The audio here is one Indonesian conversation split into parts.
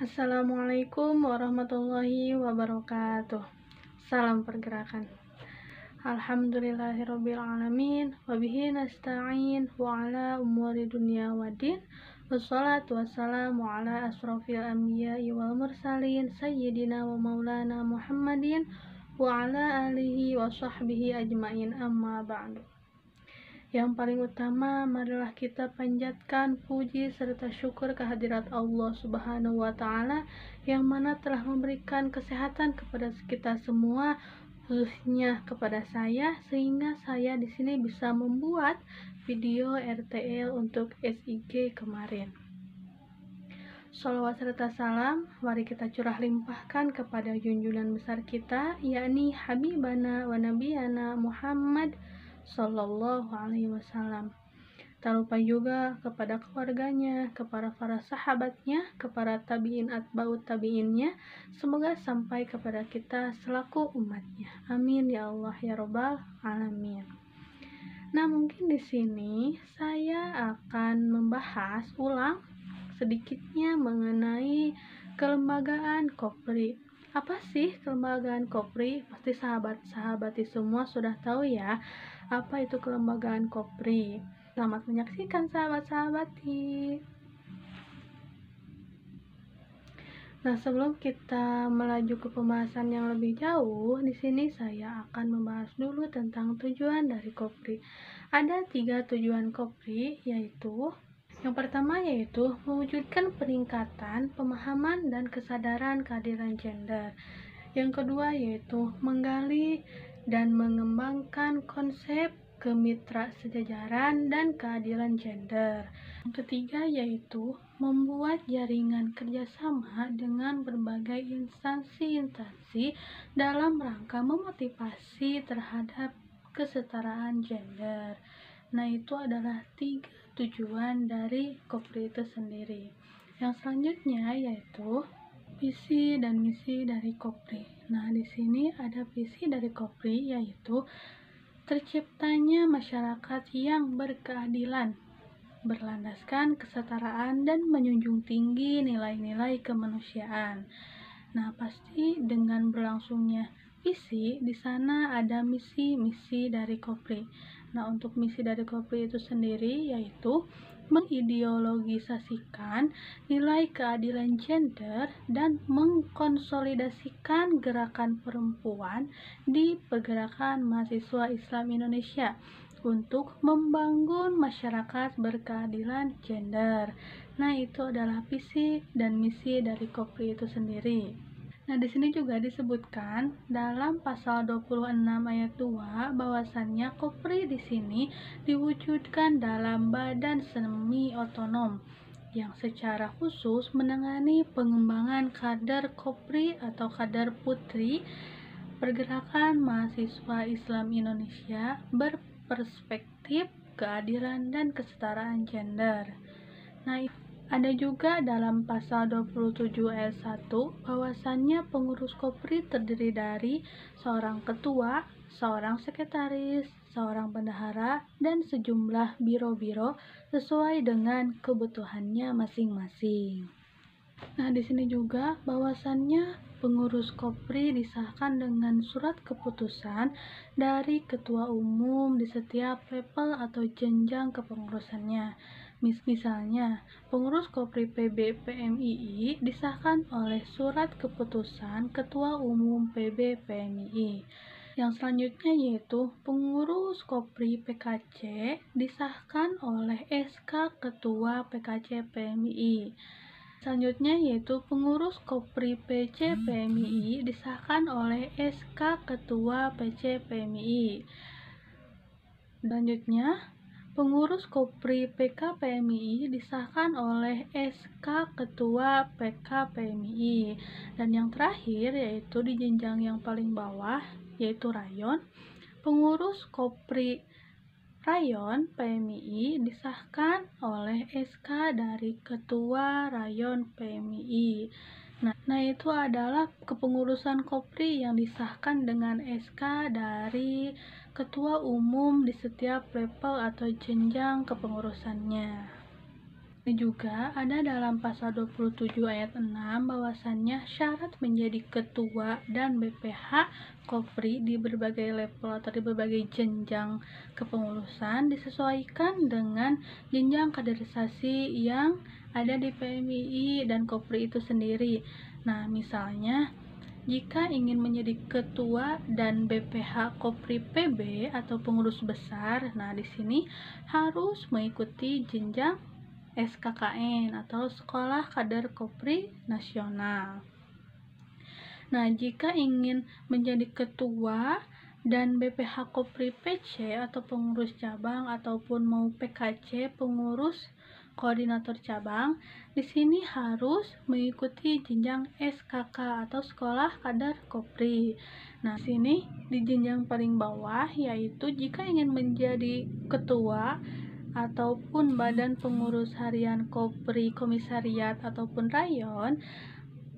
Assalamualaikum warahmatullahi wabarakatuh. Salam pergerakan. Alhamdulillahirrabbilalamin. Wabihi nasta'in wa ala umuri dunia waddin. Wassalatu wassalamu ala asrafil anbiya'i wal mursalin sayyidina wa maulana Muhammadin wa ala alihi wa sahbihi ajmain, amma ba'du. Yang paling utama, marilah kita panjatkan puji serta syukur kehadirat Allah Subhanahu wa Ta'ala yang mana telah memberikan kesehatan kepada kita semua, khususnya kepada saya, sehingga saya di sini bisa membuat video RTL untuk SIG kemarin. Sholawat serta salam mari kita curah limpahkan kepada junjungan besar kita, yakni Habibana wa Nabiyana Muhammad Sallallahu Alaihi Wasallam. Tak lupa juga kepada keluarganya, kepada para sahabatnya, kepada tabiin atba'ut tabiinnya. Semoga sampai kepada kita selaku umatnya. Amin ya Allah ya Rabbal Alamin. Nah, mungkin di sini saya akan membahas ulang sedikitnya mengenai kelembagaan Kopri. Apa sih kelembagaan Kopri? Pasti sahabat-sahabati semua sudah tahu ya apa itu kelembagaan Kopri. Selamat menyaksikan sahabat-sahabati. Nah, sebelum kita melaju ke pembahasan yang lebih jauh, di sini saya akan membahas dulu tentang tujuan dari Kopri. Ada 3 tujuan Kopri, yaitu yang pertama yaitu mewujudkan peningkatan pemahaman dan kesadaran keadilan gender. Yang kedua yaitu menggali dan mengembangkan konsep kemitra sejajaran dan keadilan gender. Yang ketiga yaitu membuat jaringan kerjasama dengan berbagai instansi-instansi dalam rangka memotivasi terhadap kesetaraan gender. Nah, itu adalah 3 tujuan dari Kopri itu sendiri. Yang selanjutnya yaitu visi dan misi dari Kopri. Nah, di sini ada visi dari Kopri yaitu terciptanya masyarakat yang berkeadilan, berlandaskan kesetaraan dan menjunjung tinggi nilai-nilai kemanusiaan. Nah, pasti dengan berlangsungnya visi, di sana ada misi-misi dari Kopri. Nah, untuk misi dari Kopri itu sendiri yaitu mengideologisasikan nilai keadilan gender dan mengkonsolidasikan gerakan perempuan di pergerakan mahasiswa Islam Indonesia untuk membangun masyarakat berkeadilan gender. Nah, itu adalah visi dan misi dari Kopri itu sendiri. Nah, di sini juga disebutkan dalam pasal 26 ayat 2 bahwasannya Kopri di sini diwujudkan dalam badan semi otonom yang secara khusus menangani pengembangan kader Kopri atau kader putri pergerakan mahasiswa Islam Indonesia berperspektif keadilan dan kesetaraan gender. Nah, ada juga dalam pasal 27 ayat 1 bahwasannya pengurus Kopri terdiri dari seorang ketua, seorang sekretaris, seorang bendahara, dan sejumlah biro-biro sesuai dengan kebutuhannya masing-masing. Nah, di sini juga bahwasannya pengurus Kopri disahkan dengan surat keputusan dari ketua umum di setiap level atau jenjang kepengurusannya. Misalnya, pengurus Kopri PB PMII disahkan oleh surat keputusan Ketua Umum PB PMII. Yang selanjutnya yaitu pengurus Kopri PKC disahkan oleh SK Ketua PKC PMII. Selanjutnya yaitu pengurus Kopri PC PMII disahkan oleh SK Ketua PC PMII. Selanjutnya, pengurus Kopri PK PMII disahkan oleh SK Ketua PK PMII. Dan yang terakhir yaitu di jenjang yang paling bawah yaitu rayon, pengurus Kopri Rayon PMII disahkan oleh SK dari Ketua Rayon PMII. Nah, itu adalah kepengurusan Kopri yang disahkan dengan SK dari Ketua Umum di setiap level atau jenjang kepengurusannya. Ini juga ada dalam pasal 27 ayat 6 bahwasannya syarat menjadi ketua dan BPH Kopri di berbagai level atau di berbagai jenjang kepengurusan disesuaikan dengan jenjang kaderisasi yang ada di PMII dan Kopri itu sendiri. Nah, misalnya jika ingin menjadi ketua dan BPH Kopri PB atau pengurus besar, nah di sini harus mengikuti jenjang SKKN atau Sekolah Kader Kopri Nasional. Nah, jika ingin menjadi ketua dan BPH Kopri PC atau pengurus cabang ataupun mau PKC pengurus koordinator cabang, di sini harus mengikuti jenjang SKK atau Sekolah Kader Kopri. Nah, sini di jenjang paling bawah yaitu jika ingin menjadi ketua ataupun badan pengurus harian Kopri komisariat ataupun rayon,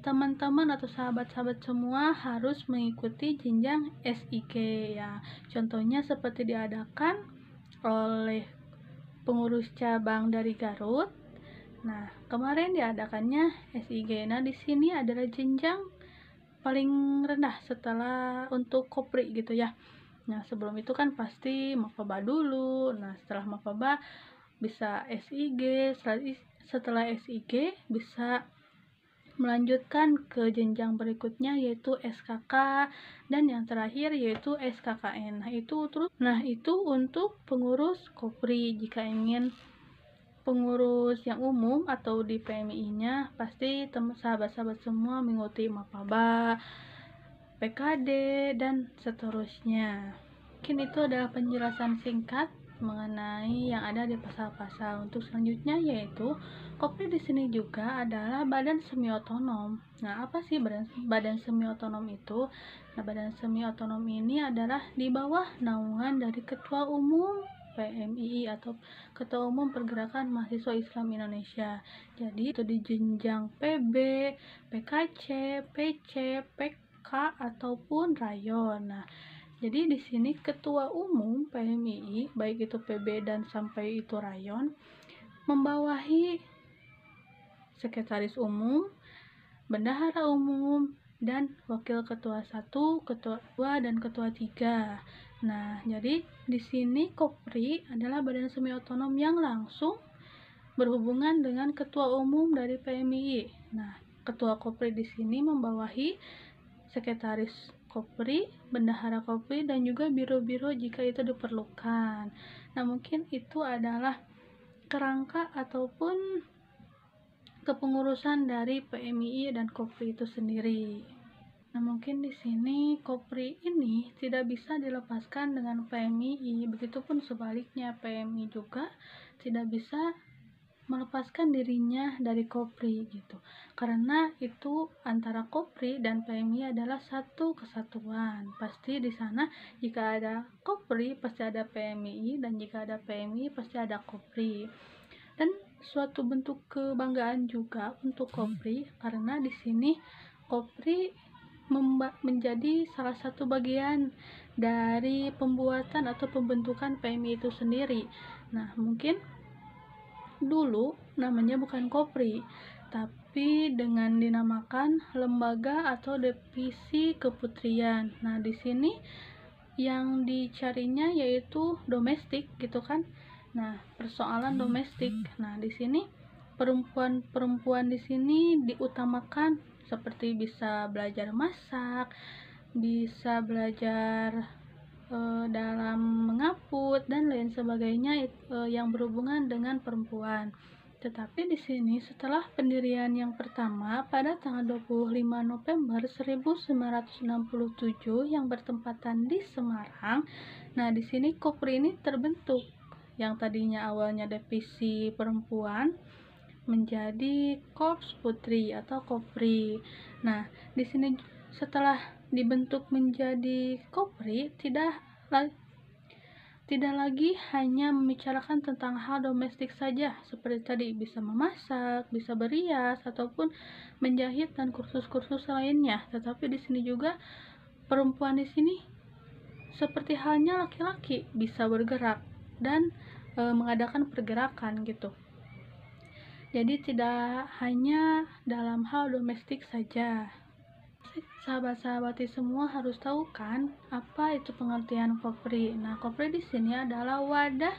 teman-teman atau sahabat-sahabat semua harus mengikuti jenjang SIG ya. Contohnya seperti diadakan oleh pengurus cabang dari Garut. Nah, kemarin diadakannya SIG. Nah, di sini adalah jenjang paling rendah setelah untuk Kopri gitu ya. Nah, sebelum itu kan pasti Mapaba dulu. Nah, setelah Mapaba bisa SIG, setelah SIG bisa melanjutkan ke jenjang berikutnya yaitu SKK dan yang terakhir yaitu SKKN. Nah, itu untuk pengurus Kopri. Jika ingin pengurus yang umum atau di PMI-nya pasti sahabat-sahabat semua mengikuti Mapaba, PKD, dan seterusnya. Mungkin itu adalah penjelasan singkat mengenai yang ada di pasal-pasal. Untuk selanjutnya yaitu Kopri di sini juga adalah badan semi otonom. Nah, apa sih badan semi otonom itu? Nah, badan semi otonom ini adalah di bawah naungan dari Ketua Umum PMII atau Ketua Umum Pergerakan Mahasiswa Islam Indonesia. Jadi itu di jenjang PB, PKC, PC, PK ataupun rayon. Nah, jadi di sini Ketua Umum PMII baik itu PB dan sampai itu rayon membawahi Sekretaris Umum, Bendahara Umum, dan Wakil Ketua 1, Ketua 2, dan Ketua 3. Nah, jadi di sini Kopri adalah badan semi otonom yang langsung berhubungan dengan Ketua Umum dari PMII. Nah, Ketua Kopri di sini membawahi Sekretaris Kopri, Bendahara Kopri, dan juga biro-biro jika itu diperlukan. Nah, mungkin itu adalah kerangka ataupun kepengurusan dari PMII dan Kopri itu sendiri. Nah, mungkin di sini Kopri ini tidak bisa dilepaskan dengan PMII, begitupun sebaliknya PMI juga tidak bisa melepaskan dirinya dari Kopri gitu. Karena itu antara Kopri dan PMI adalah satu kesatuan. Pasti di sana jika ada Kopri pasti ada PMI dan jika ada PMI pasti ada Kopri. Dan suatu bentuk kebanggaan juga untuk Kopri karena di sini Kopri menjadi salah satu bagian dari pembuatan atau pembentukan PMI itu sendiri. Nah, mungkin dulu namanya bukan Kopri, tapi dengan dinamakan lembaga atau divisi keputrian. Nah, di sini yang dicarinya yaitu domestik gitu kan. Nah, persoalan domestik. Nah, di sini perempuan di sini diutamakan seperti bisa belajar masak, bisa belajar dalam mengaput dan lain sebagainya yang berhubungan dengan perempuan. Tetapi di sini setelah pendirian yang pertama pada tanggal 25 November 1967 yang bertempatan di Semarang. Nah, di sini Kopri ini terbentuk. Yang tadinya awalnya divisi perempuan menjadi Korps Putri atau Kopri. Nah, di sini setelah dibentuk menjadi Kopri tidak lagi hanya membicarakan tentang hal domestik saja, seperti tadi bisa memasak, bisa berias ataupun menjahit dan kursus-kursus lainnya. Tetapi di sini juga perempuan di sini seperti halnya laki-laki bisa bergerak dan mengadakan pergerakan gitu. Jadi tidak hanya dalam hal domestik saja. Sahabat-sahabati semua harus tahu kan apa itu pengertian Kopri. Nah, Kopri di sini adalah wadah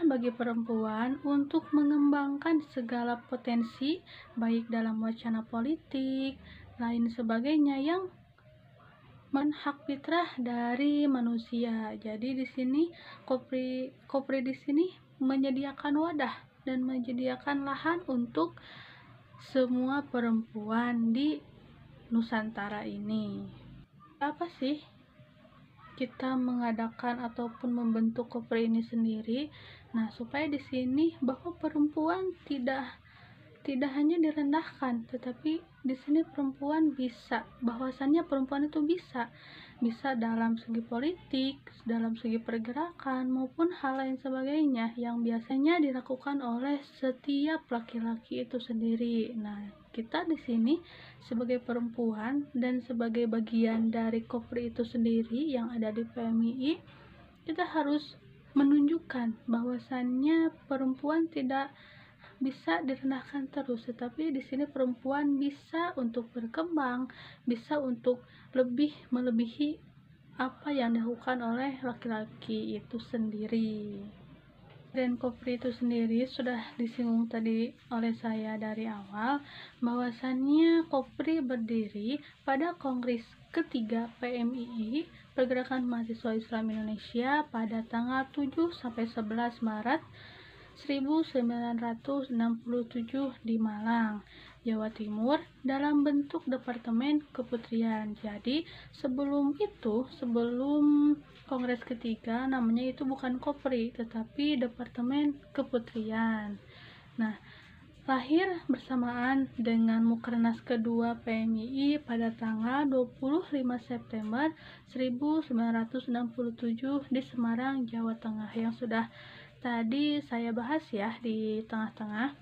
bagi perempuan untuk mengembangkan segala potensi baik dalam wacana politik, lain sebagainya yang hak fitrah dari manusia. Jadi di sini Kopri di sini menyediakan wadah dan menyediakan lahan untuk semua perempuan di Nusantara ini. Apa sih kita mengadakan ataupun membentuk Kopri ini sendiri? Nah, supaya di sini bahwa perempuan tidak hanya direndahkan, tetapi di sini perempuan bisa, bahwasannya perempuan itu bisa dalam segi politik, dalam segi pergerakan maupun hal lain sebagainya yang biasanya dilakukan oleh setiap laki-laki itu sendiri. Nah, kita di sini sebagai perempuan dan sebagai bagian dari Kopri itu sendiri yang ada di PMII, kita harus menunjukkan bahwasannya perempuan tidak bisa direndahkan terus, tetapi di sini perempuan bisa untuk berkembang, bisa untuk lebih melebihi apa yang dilakukan oleh laki-laki itu sendiri. Dan Kopri itu sendiri sudah disinggung tadi oleh saya dari awal, bahwasannya Kopri berdiri pada Kongres ketiga PMII, Pergerakan Mahasiswa Islam Indonesia, pada tanggal 7 sampai 11 Maret 1967 di Malang, Jawa Timur, dalam bentuk Departemen Keputrian. Jadi sebelum Kongres ketiga, namanya itu bukan Kopri, tetapi Departemen Keputrian. Nah, lahir bersamaan dengan Mukernas kedua PMII pada tanggal 25 September 1967 di Semarang, Jawa Tengah, yang sudah tadi saya bahas ya di tengah-tengah.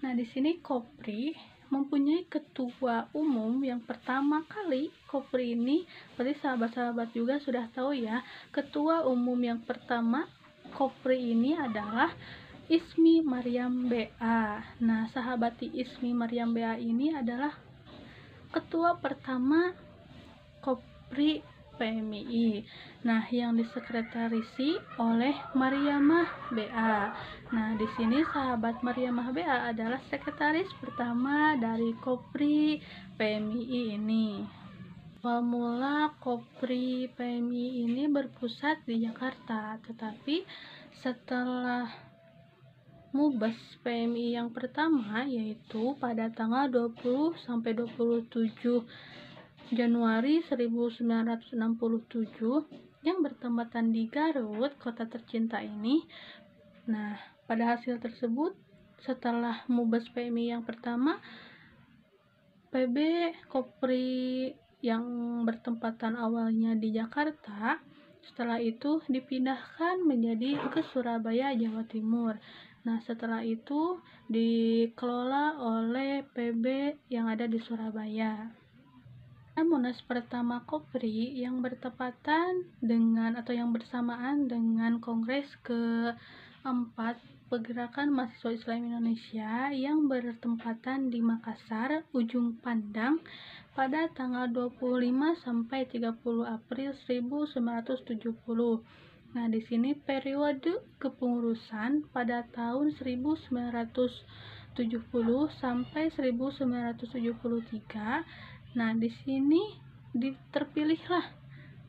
Nah, di sini Kopri mempunyai ketua umum yang pertama kali. Kopri ini, seperti sahabat-sahabat juga sudah tahu ya, ketua umum yang pertama Kopri ini adalah Ismi Maryam BA. Nah, sahabati Ismi Maryam BA ini adalah ketua pertama Kopri PMII. Nah, yang disekretarisi oleh Maryamah BA. Nah, di sini sahabat Maryamah BA adalah sekretaris pertama dari Kopri PMII ini. Awal mula Kopri PMII ini berpusat di Jakarta, tetapi setelah Mubes PMI yang pertama, yaitu pada tanggal 20 sampai 27 Januari 1967 yang bertempatan di Garut, kota tercinta ini. Nah, pada hasil tersebut, setelah Mubes PMI yang pertama, PB Kopri yang bertempatan awalnya di Jakarta, setelah itu dipindahkan menjadi ke Surabaya, Jawa Timur. Nah, setelah itu dikelola oleh PB yang ada di Surabaya. Munas pertama Kopri yang bertepatan dengan atau yang bersamaan dengan Kongres keempat Pergerakan Mahasiswa Islam Indonesia yang bertempatan di Makassar, Ujung Pandang, pada tanggal 25 sampai 30 April 1970. Nah, di sini periode kepengurusan pada tahun 1970 sampai 1973. Nah, di sini terpilihlah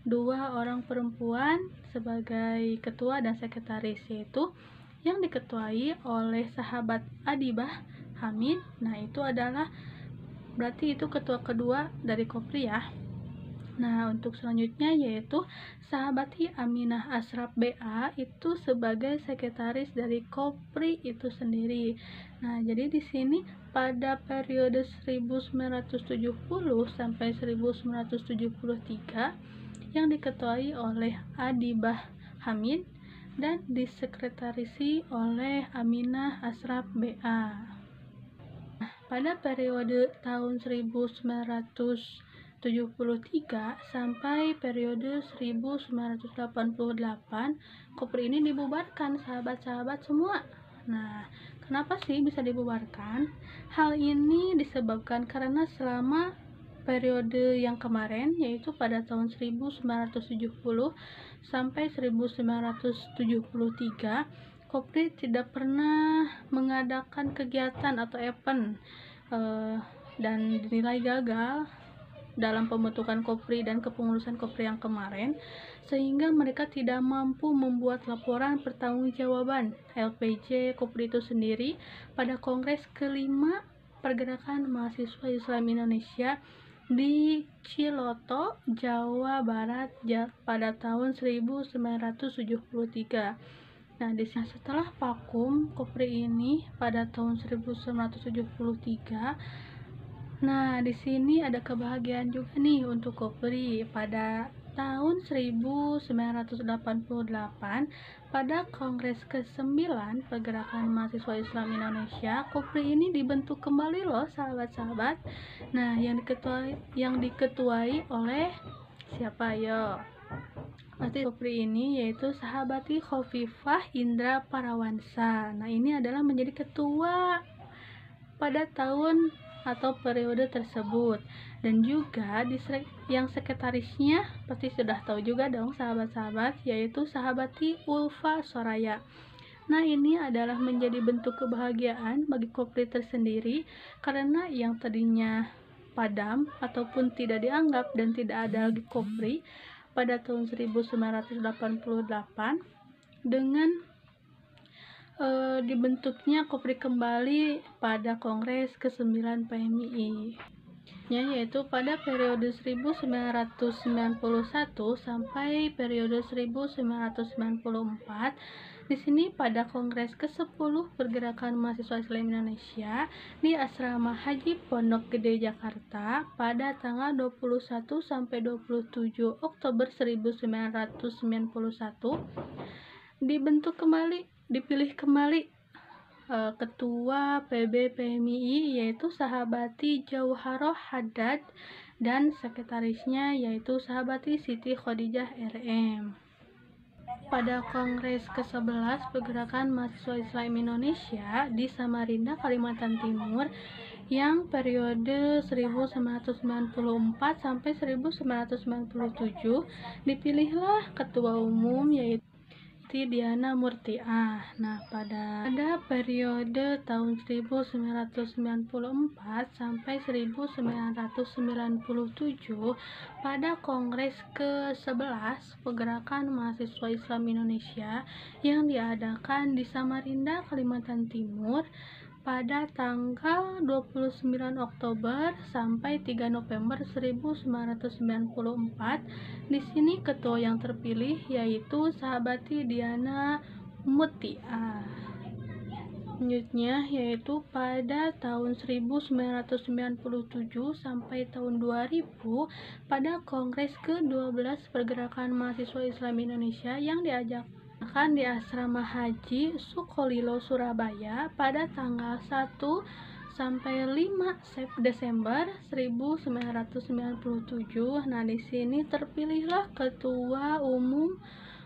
dua orang perempuan sebagai ketua dan sekretaris, yaitu yang diketuai oleh sahabat Adibah Hamid. Nah, itu adalah berarti itu ketua kedua dari Kopri ya. Nah, untuk selanjutnya yaitu sahabati Aminah Asraf BA itu sebagai sekretaris dari Kopri itu sendiri. Nah, jadi di sini pada periode 1970 sampai 1973 yang diketuai oleh Adibah Hamid dan disekretarisi oleh Aminah Asraf BA. Nah, pada periode tahun 1973 sampai periode 1988, Kopri ini dibubarkan, sahabat-sahabat semua. Nah, Kenapa sih bisa dibubarkan? Hal ini disebabkan karena selama periode yang kemarin, yaitu pada tahun 1970 sampai 1973, Kopri tidak pernah mengadakan kegiatan atau event dan dinilai gagal dalam pembentukan Kopri dan kepengurusan Kopri yang kemarin, sehingga mereka tidak mampu membuat laporan pertanggungjawaban LPJ Kopri itu sendiri pada Kongres kelima Pergerakan Mahasiswa Islam Indonesia di Ciloto, Jawa Barat pada tahun 1973. Nah, setelah vakum Kopri ini pada tahun 1973, nah, di sini ada kebahagiaan juga nih untuk Kopri. Pada tahun 1988, pada Kongres ke-9 Pergerakan Mahasiswa Islam Indonesia, Kopri ini dibentuk kembali loh, sahabat-sahabat. Nah, yang diketuai oleh siapa yo? Pasti Kopri ini yaitu Sahabati Khofifah Indra Parawansa. Nah, ini adalah menjadi ketua pada tahun atau periode tersebut, dan juga yang sekretarisnya pasti sudah tahu juga dong sahabat-sahabat, yaitu Sahabati Ulfa Soraya. Nah, ini adalah menjadi bentuk kebahagiaan bagi Kopri tersendiri, karena yang tadinya padam ataupun tidak dianggap dan tidak ada lagi Kopri pada tahun 1988 dengan dibentuknya Kopri kembali pada Kongres ke-9 PMII, yaitu pada periode 1991 sampai periode 1994. Di sini pada Kongres ke-10 Pergerakan Mahasiswa Islam Indonesia di Asrama Haji Pondok Gede Jakarta pada tanggal 21 sampai 27 Oktober 1991 dipilih kembali Ketua PB PMII yaitu Sahabati Jauharoh Haddad dan sekretarisnya yaitu Sahabati Siti Khadijah RM. Pada Kongres ke-11 Pergerakan Mahasiswa Islam Indonesia di Samarinda, Kalimantan Timur yang periode 1994 sampai 1997, dipilihlah ketua umum yaitu Diana Murtiah. Nah, pada periode tahun 1994 sampai 1997, pada Kongres ke-11 Pergerakan Mahasiswa Islam Indonesia yang diadakan di Samarinda, Kalimantan Timur pada tanggal 29 Oktober sampai 3 November 1994. Di sini ketua yang terpilih yaitu Sahabati Diana Mutiah. Selanjutnya yaitu pada tahun 1997 sampai tahun 2000 pada Kongres ke-12 Pergerakan Mahasiswa Islam Indonesia yang diadakan di Asrama Haji Sukolilo, Surabaya pada tanggal 1 sampai 5 Desember 1997. Nah, di sini terpilihlah ketua umum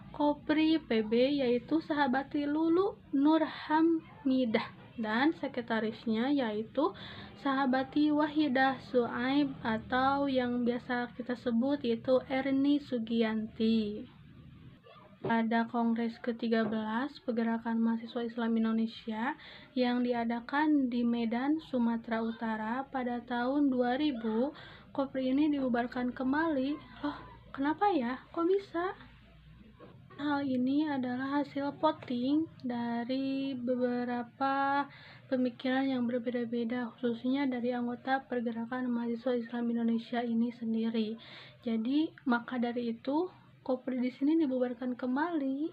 Kopri PB yaitu Sahabati Lulu Nurhamidah dan sekretarisnya yaitu Sahabati Wahidah Suaib atau yang biasa kita sebut yaitu Erni Sugianti. Pada Kongres ke-13 Pergerakan Mahasiswa Islam Indonesia yang diadakan di Medan, Sumatera Utara pada tahun 2000, Kopri ini dibubarkan kembali. Loh, kenapa ya? Kok bisa? Hal ini adalah hasil voting dari beberapa pemikiran yang berbeda-beda, khususnya dari anggota Pergerakan Mahasiswa Islam Indonesia ini sendiri. Jadi, maka dari itu Kopri di sini dibubarkan kembali.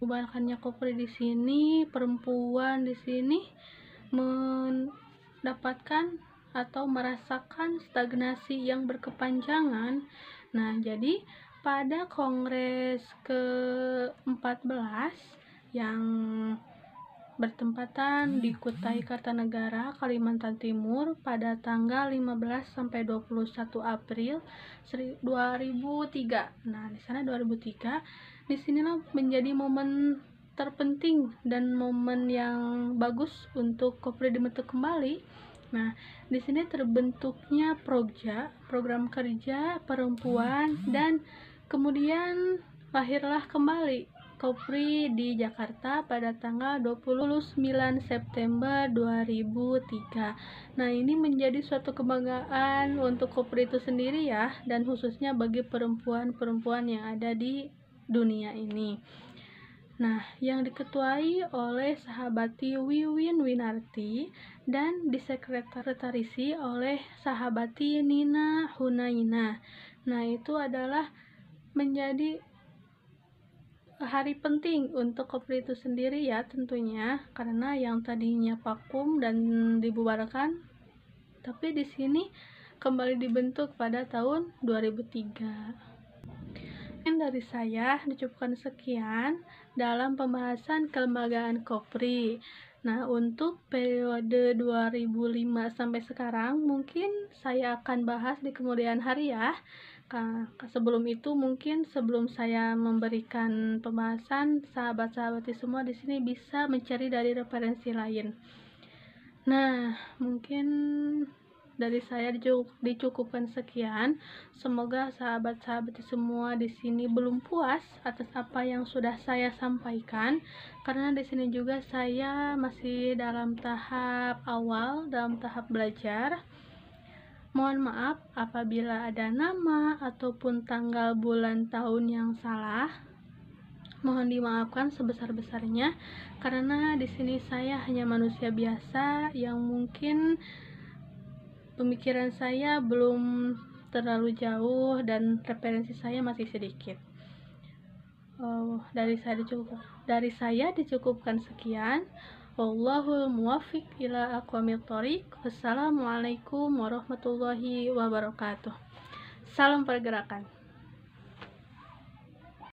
Bubarkannya Kopri di sini, perempuan di sini mendapatkan atau merasakan stagnasi yang berkepanjangan. Nah, jadi pada Kongres ke-14 yang bertempatan di Kutai Kartanegara, Kalimantan Timur pada tanggal 15 sampai 21 April 2003. Nah, di sana 2003, disinilah menjadi momen terpenting dan momen yang bagus untuk Kopri dibentuk kembali. Nah, di sini terbentuknya Progja, program kerja perempuan, dan kemudian lahirlah kembali Kopri di Jakarta pada tanggal 29 September 2003. Nah, ini menjadi suatu kebanggaan untuk Kopri itu sendiri ya, dan khususnya bagi perempuan-perempuan yang ada di dunia ini. Nah, yang diketuai oleh sahabati Wiwin Winarti dan disekretarisi oleh sahabati Nina Hunaina. Nah, itu adalah menjadi hari penting untuk Kopri itu sendiri ya tentunya, karena yang tadinya vakum dan dibubarkan, tapi di sini kembali dibentuk pada tahun 2003. Dari saya dicukupkan sekian dalam pembahasan kelembagaan Kopri. Nah, untuk periode 2005 sampai sekarang mungkin saya akan bahas di kemudian hari ya. Sebelum itu mungkin sebelum saya memberikan pembahasan, sahabat-sahabati semua di sini bisa mencari dari referensi lain. Nah, mungkin dari saya dicukupkan sekian. Semoga sahabat-sahabat semua di sini belum puas atas apa yang sudah saya sampaikan, karena di sini juga saya masih dalam tahap awal, dalam tahap belajar. Mohon maaf apabila ada nama ataupun tanggal bulan tahun yang salah. Mohon dimaafkan sebesar-besarnya, karena di sini saya hanya manusia biasa yang mungkin pemikiran saya belum terlalu jauh dan referensi saya masih sedikit. Dari saya dicukupkan sekian. Wallahul muwaffiq ila aqwamit thoriq. Wassalamualaikum warahmatullahi wabarakatuh. Salam pergerakan.